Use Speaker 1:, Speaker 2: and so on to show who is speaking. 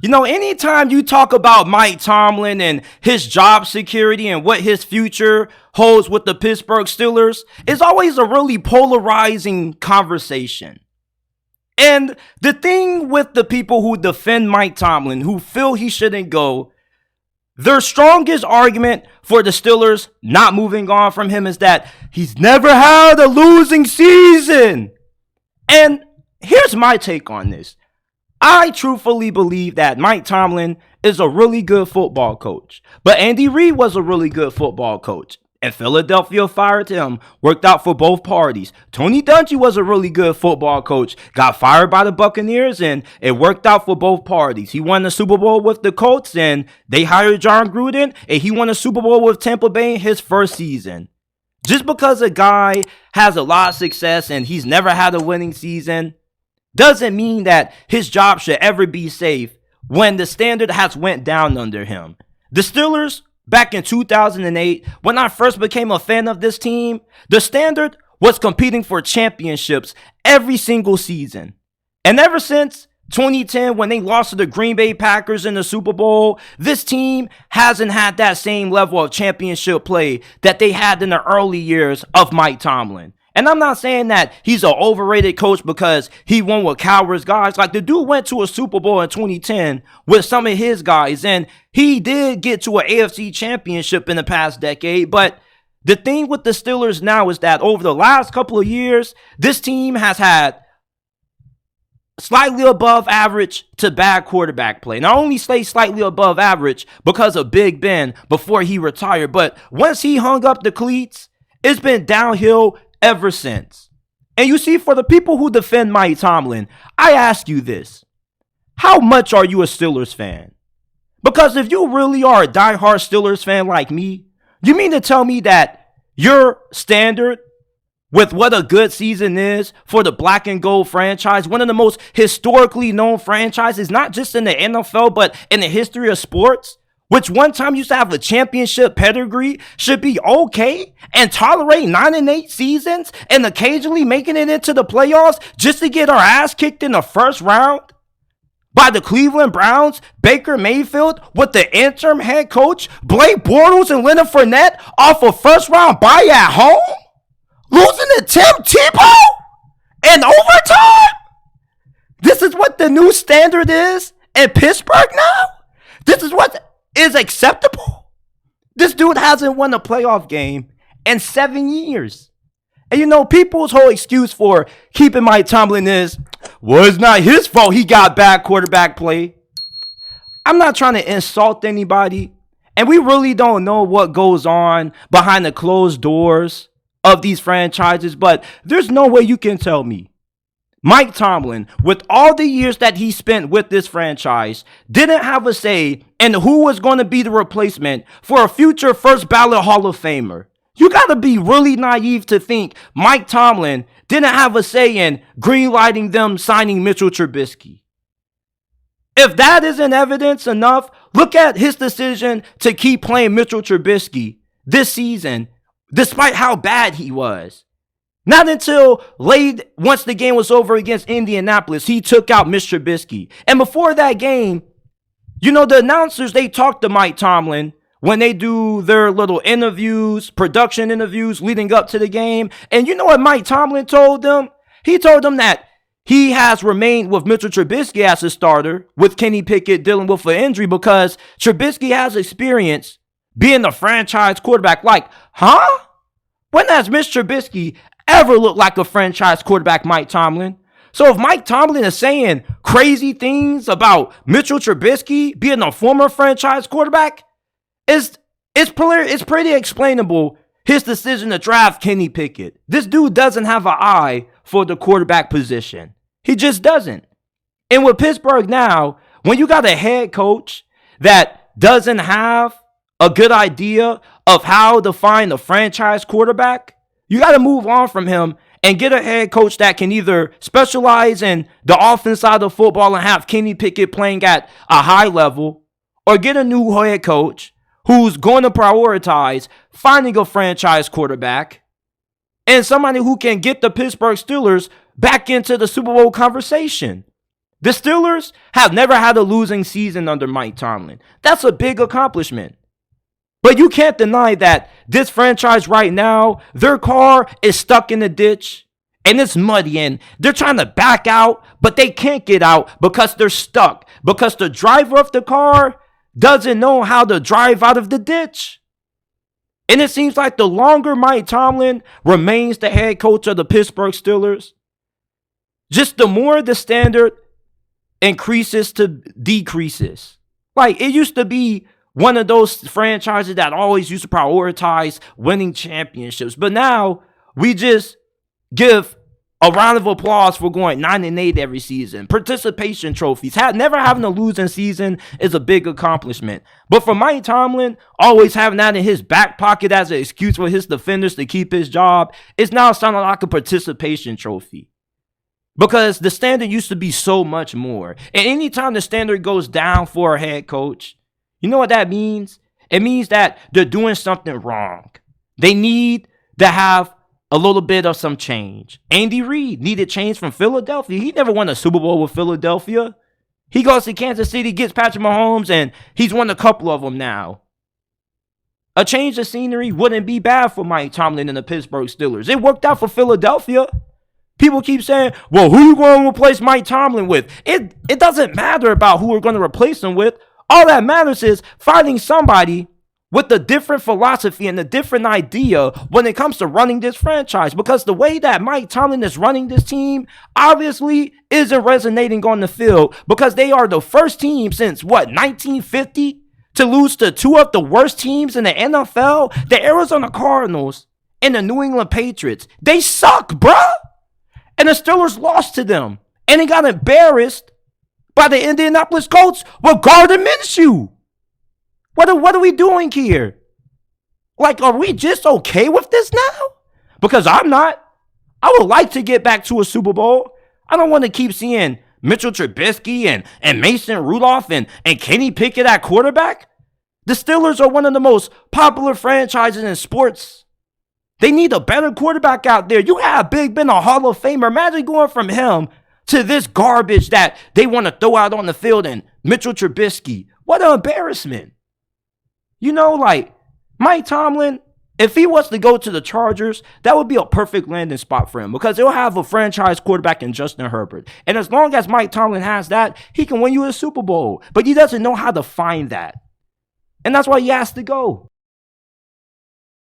Speaker 1: Anytime you talk about Mike Tomlin and his job security and what his future holds with the Pittsburgh Steelers, it's always a really polarizing conversation. And the thing with the people who defend Mike Tomlin, who feel he shouldn't go, their strongest argument for the Steelers not moving on from him is that he's never had a losing season. And here's my take on this. I truthfully believe that Mike Tomlin is a really good football coach. But Andy Reid was a really good football coach. And Philadelphia fired him. Worked out for both parties. Tony Dungy was a really good football coach. Got fired by the Buccaneers, and it worked out for both parties. He won the Super Bowl with the Colts, and they hired John Gruden, and he won a Super Bowl with Tampa Bay in his first season. Just because a guy has a lot of success and he's never had a winning season doesn't mean that his job should ever be safe when the standard has went down under him. The Steelers, back in 2008, when I first became a fan of this team, the standard was competing for championships every single season. And ever since 2010, when they lost to the Green Bay Packers in the Super Bowl, this team hasn't had that same level of championship play that they had in the early years of Mike Tomlin. And I'm not saying that he's an overrated coach because he won with Cowher's guys. Like, the dude went to a Super Bowl in 2010 with some of his guys, and he did get to an AFC championship in the past decade. But the thing with the Steelers now is that over the last couple of years, this team has had slightly above average to bad quarterback play. Not only stay slightly above average because of Big Ben before he retired, but once he hung up the cleats, it's been downhill ever since. And you see, for the people who defend Mike Tomlin, I ask you this. How much are you a Steelers fan? Because if you really are a diehard Steelers fan like me, you mean to tell me that your standard with what a good season is for the black and gold franchise, one of the most historically known franchises, not just in the NFL, but in the history of sports, which one time used to have a championship pedigree, should be okay and tolerate 9-8 seasons and occasionally making it into the playoffs just to get our ass kicked in the first round by the Cleveland Browns, Baker Mayfield, with the interim head coach, Blake Bortles and Leonard Fournette off a first round bye at home? Losing to Tim Tebow in overtime? This is what the new standard is in Pittsburgh now? This is what is acceptable? This dude hasn't won a playoff game in 7 years. And people's whole excuse for keeping Mike Tomlin is, well, it's not his fault he got bad quarterback play. I'm not trying to insult anybody, and we really don't know what goes on behind the closed doors of these franchises, but there's no way you can tell me Mike Tomlin, with all the years that he spent with this franchise, didn't have a say in who was going to be the replacement for a future first ballot Hall of Famer. You got to be really naive to think Mike Tomlin didn't have a say in greenlighting them signing Mitchell Trubisky. If that isn't evidence enough, look at his decision to keep playing Mitchell Trubisky this season, despite how bad he was. Not until late, once the game was over against Indianapolis, he took out Mr. Trubisky. And before that game, the announcers, they talked to Mike Tomlin when they do their little interviews, production interviews leading up to the game. And you know what Mike Tomlin told them? He told them that he has remained with Mitchell Trubisky as a starter, with Kenny Pickett dealing with an injury, because Trubisky has experience being the franchise quarterback. Like, huh? When has Mr. Trubisky ever looked like a franchise quarterback, Mike Tomlin? So if Mike Tomlin is saying crazy things about Mitchell Trubisky being a former franchise quarterback, it's pretty explainable his decision to draft Kenny Pickett. This dude doesn't have an eye for the quarterback position. He just doesn't. And with Pittsburgh now, when you got a head coach that doesn't have a good idea of how to find a franchise quarterback, you got to move on from him and get a head coach that can either specialize in the offense side of football and have Kenny Pickett playing at a high level, or get a new head coach who's going to prioritize finding a franchise quarterback and somebody who can get the Pittsburgh Steelers back into the Super Bowl conversation. The Steelers have never had a losing season under Mike Tomlin. That's a big accomplishment. But you can't deny that this franchise right now, their car is stuck in the ditch and it's muddy and they're trying to back out, but they can't get out because they're stuck. Because the driver of the car doesn't know how to drive out of the ditch. And it seems like the longer Mike Tomlin remains the head coach of the Pittsburgh Steelers, just the more the standard increases to decreases. Like, it used to be one of those franchises that always used to prioritize winning championships. But now we just give a round of applause for going 9-8 every season. Participation trophies. Never having a losing season is a big accomplishment. But for Mike Tomlin, always having that in his back pocket as an excuse for his defenders to keep his job, it's now sounding like a participation trophy. Because the standard used to be so much more. And anytime the standard goes down for a head coach, you know what that means? It means that they're doing something wrong. They need to have a little bit of some change. Andy Reid needed change from Philadelphia. He never won a Super Bowl with Philadelphia. He goes to Kansas City, gets Patrick Mahomes, and he's won a couple of them now. A change of scenery wouldn't be bad for Mike Tomlin and the Pittsburgh Steelers. It worked out for Philadelphia. People keep saying, well, who are you going to replace Mike Tomlin with? It doesn't matter about who we're going to replace him with. All that matters is finding somebody with a different philosophy and a different idea when it comes to running this franchise. Because the way that Mike Tomlin is running this team obviously isn't resonating on the field, because they are the first team since, 1950 to lose to two of the worst teams in the NFL? The Arizona Cardinals and the New England Patriots. They suck, bruh. And the Steelers lost to them. And they got embarrassed by the Indianapolis Colts with Gardner Minshew. What are we doing here? Like, are we just okay with this now? Because I'm not. I would like to get back to a Super Bowl. I don't want to keep seeing Mitchell Trubisky and Mason Rudolph and Kenny Pickett at quarterback. The Steelers are one of the most popular franchises in sports. They need a better quarterback out there. You have Big Ben, a Hall of Famer. Imagine going from him to this garbage that they want to throw out on the field and Mitchell Trubisky. What an embarrassment. You know, like, Mike Tomlin, if he was to go to the Chargers, that would be a perfect landing spot for him, because he'll have a franchise quarterback in Justin Herbert. And as long as Mike Tomlin has that, he can win you a Super Bowl. But he doesn't know how to find that. And that's why he has to go.